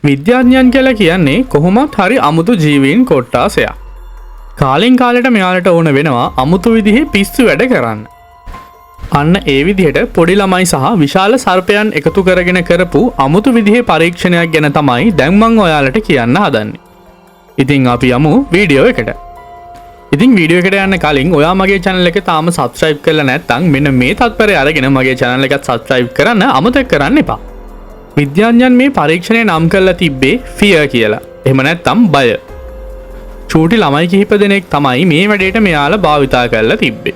විද්‍යාඥයන් කියලා කියන්නේ කොහොමත් හරි අමුතු ජීවීන් කොට්ටාසයක්. කාලෙන් කාලෙට මෙයාලට ඕන වෙනවා අමුතු විදිහේ පිස්සු වැඩ කරන්න. අන්න ඒ විදිහට පොඩි ළමයි සහ විශාල සර්පයන් එකතු කරගෙන කරපු අමුතු විදිහේ පරීක්ෂණයක් ගැන තමයි දැන් මම ඔයාලට කියන්න හදන්නේ. ඉතින් අපි යමු වීඩියෝ එකට. ඉතින් වීඩියෝ එකට යන්න කලින් ඔයා මගේ channel එක තාම subscribe කරලා නැත්නම් මෙන්න මේ තත්පරය අරගෙන මගේ channel එකත් subscribe කරන්න අමතක කරන්න එපා. විද්‍යාඥයන් මේ පරීක්ෂණය නම් කරලා තිබ්බේ fear කියලා. එහෙම නැත්නම් බය. චූටි ළමයි කිහිප දෙනෙක් තමයි මේ වැඩේට මෙයාලා භාවිතා කරලා තිබ්බේ.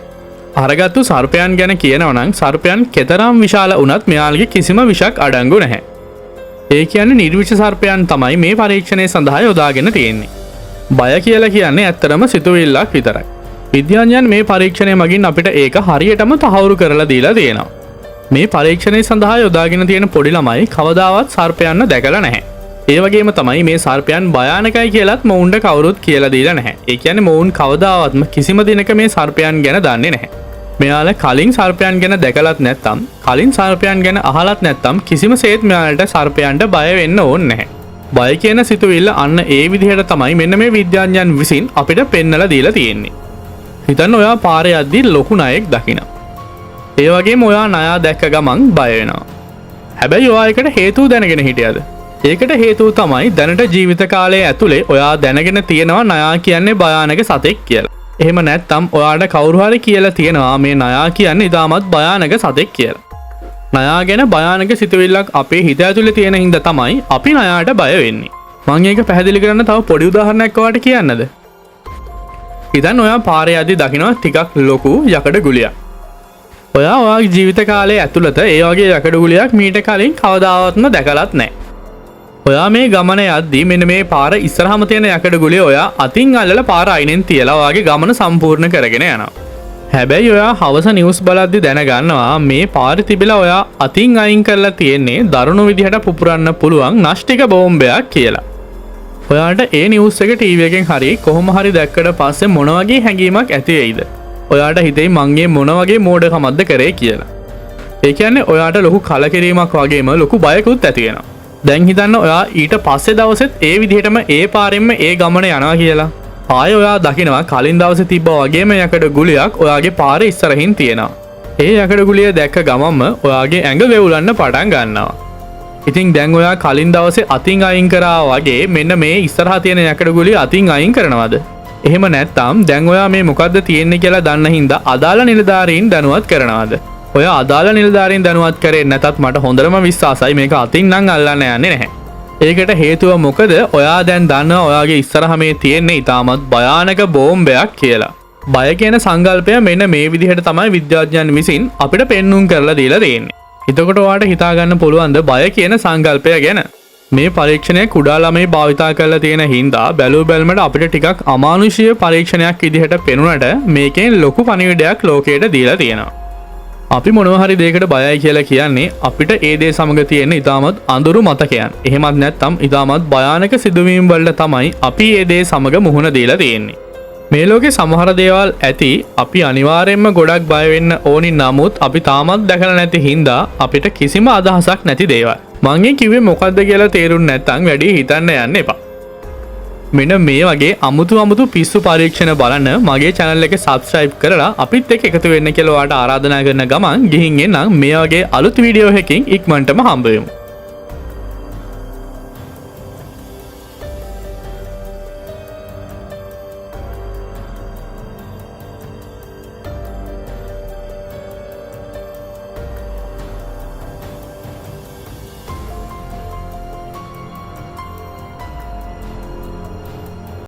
අරගත්තු සර්පයන් ගැන කියනවා නම් සර්පයන් කෙතරම් විශාල වුණත් මෙයාලගේ කිසිම විෂක් අඩංගු නැහැ. ඒ කියන්නේ නිර්විෂ සර්පයන් තමයි මේ පරීක්ෂණය සඳහා යොදාගෙන තියෙන්නේ. බය කියලා කියන්නේ ඇත්තටම සිතුවිල්ලක් විතරයි. විද්‍යාඥයන් මේ පරීක්ෂණය මගින් අපිට ඒක හරියටම තහවුරු කරලා දීලා තියෙනවා. මේ පරීක්ෂණය සඳහා යොදාගෙන තියෙන පොඩි ළමයි කවදාවත් සර්පයන්ව දැකලා නැහැ. ඒ වගේම තමයි මේ සර්පයන් භයානකයි කියලාත් මොවුන්ට කවුරුත් කියලා දීලා නැහැ. ඒ කියන්නේ මොවුන් කවදාවත්ම කිසිම දිනක මේ සර්පයන් ගැන දන්නේ නැහැ. මෙයාලා කලින් සර්පයන් ගැන දැකලත් නැත්නම් කලින් සර්පයන් ගැන අහලත් නැත්නම් කිසිම සේත් මෙයාලට සර්පයන්ට බය වෙන්න ඕනේ නැහැ. බය කියන සිතුවිල්ල අන්න ඒ විදිහට තමයි මෙන්න මේ විද්‍යාඥයන් විසින් අපිට පෙන්නලා දීලා තියෙන්නේ. හිතන්න ඔයා පාරේ යද්දී ලොකු ණයෙක් දකිනවා. ඒ වගේම ඔයා ණයා දැක්ක ගමන් බය වෙනවා. හැබැයි ඔයා ඒකට හේතුව දැනගෙන හිටියද? ඒකට හේතුව තමයි දැනට ජීවිත කාලය ඇතුලේ ඔයා දැනගෙන තියෙනවා ණයා කියන්නේ භයානක සතෙක් කියලා. එහෙම නැත්නම් ඔයාට කවුරු හරි කියලා තියෙනවා මේ ණයා කියන්නේ ඉතාමත් භයානක සතෙක් කියලා. ණයා ගැන භයානක සිතුවිල්ලක් අපේ හිත ඇතුලේ තියෙන හින්දා තමයි අපි ණයාට බය වෙන්නේ. මම ඒක පැහැදිලි කරන්න තව පොඩි උදාහරණයක් ඔයාලට කියන්නද? ඉතින් ඔයා පාරේ යද්දී දකිනවා ටිකක් ලොකු යකඩ ගුලියක්. ඔයාගේ ජීවිත කාලයේ ඇතුළත ඒ වගේ යකඩ ගුලියක් මීට කලින් කවදාවත්ම දැකලත් නැහැ. ඔයා මේ ගමන යද්දී මෙන්න මේ පාර ඉස්සරහම තියෙන යකඩ ගුලිය ඔයා අතින් අල්ලලා පාර අයිනෙන් තියලා ඔයාගේ ගමන සම්පූර්ණ කරගෙන යනවා. හැබැයි ඔයා හවස නිවුස් බලද්දී දැනගන්නවා මේ පාරේ තිබිලා ඔයා අතින් අයින් කරලා තියෙන්නේ දරුණු විදිහට පුපුරන්න පුළුවන් නාස්තික බෝම්බයක් කියලා. ඔයාට ඒ නිවුස් එක ටීවී එකෙන් හරි කොහොම හරි දැක්කට පස්සේ මොන වගේ හැඟීමක් ඇති වෙයිද? ඔයාට හිතෙයි මංගේ මොන වගේ මෝඩකමක්ද කරේ කියලා. ඒ කියන්නේ ඔයාට ලොකු කලකිරීමක් වගේම ලොකු බයකුත් ඇති වෙනවා. දැන් හිතන්න ඔයා ඊට පස්සේ දවසෙත් ඒ විදිහටම ඒ පාරෙන්ම ඒ ගමන යනවා කියලා. ආයෙ ඔයා දකිනවා කලින් දවසේ තිබ්බා වගේම යකඩ ගුලියක් ඔයාගේ පාරේ ඉස්සරහින් තියෙනවා. ඒ යකඩ ගුලිය දැක්ක ගමන්ම ඔයාගේ ඇඟ වෙවුලන්න පටන් ගන්නවා. ඉතින් දැන් ඔයා කලින් දවසේ අතින් අයින් කරා වගේ මෙන්න මේ ඉස්සරහා තියෙන යකඩ ගුලිය අතින් අයින් කරනවද? එහෙම නැත්නම් දැන් ඔයා මේ මොකද්ද තියෙන්නේ කියලා දන්න හින්දා අදාළ නිලධාරීන් දැනුවත් කරනවද? ඔය අදාළ නිලධාරීන් දැනුවත් කරේ නැතත් මට හොඳටම විශ්වාසයි මේක අතින් නම් අල්ලන්න යන්නේ නැහැ. ඒකට හේතුව මොකද? ඔයා දැන් දන්නවා ඔයාගේ ඉස්සරහ මේ තියෙන්නේ ඉතාමත් භයානක බෝම්බයක් කියලා. බය කියන සංකල්පය මෙන්න මේ විදිහට තමයි විද්‍යාඥයන් විසින් අපිට පෙන්눔 කරලා දීලා තියෙන්නේ. එතකොට ඔයාට හිතා ගන්න පුළුවන්ද බය කියන සංකල්පය ගැන? මේ පරීක්ෂණය කුඩා ළමයි භාවිතා කරලා තියෙන හින්දා බැලු බැලමට අපිට ටිකක් අමානුෂීය පරීක්ෂණයක් විදිහට පෙනුනට මේකෙන් ලොකු පණිවිඩයක් ලෝකයට දීලා තියෙනවා. අපි මොනවා හරි දෙයකට බයයි කියලා කියන්නේ අපිට ඒ දේ සමග තියෙන ඉතාමත් අඳුරු මතකයන්. එහෙමත් නැත්නම් ඉතාමත් භයානක සිදුවීම් වලට තමයි අපි ඒ දේ සමග මුහුණ දීලා තියෙන්නේ. මේ ලෝකේ සමහර දේවල් ඇති අපි අනිවාර්යයෙන්ම ගොඩක් බය වෙන්න ඕනි නමුත් අපි තාමත් දැකලා නැති හින්දා අපිට කිසිම අදහසක් නැති දේවල්. මම කිව්වේ මොකද්ද කියලා තේරුම් නැත්නම් වැඩි හිතන්න යන්න එපා. මෙන්න මේ වගේ අමුතු පිස්සු පරීක්ෂණ බලන්න මගේ channel එක subscribe කරලා අපිත් එක්ක එකතු වෙන්න කියලා ඔයාලට ආරාධනා කරන ගමන් ගිහින් එන්නම් මේ වගේ අලුත් වීඩියෝ එකකින් ඉක්මනටම හම්බ වෙමු.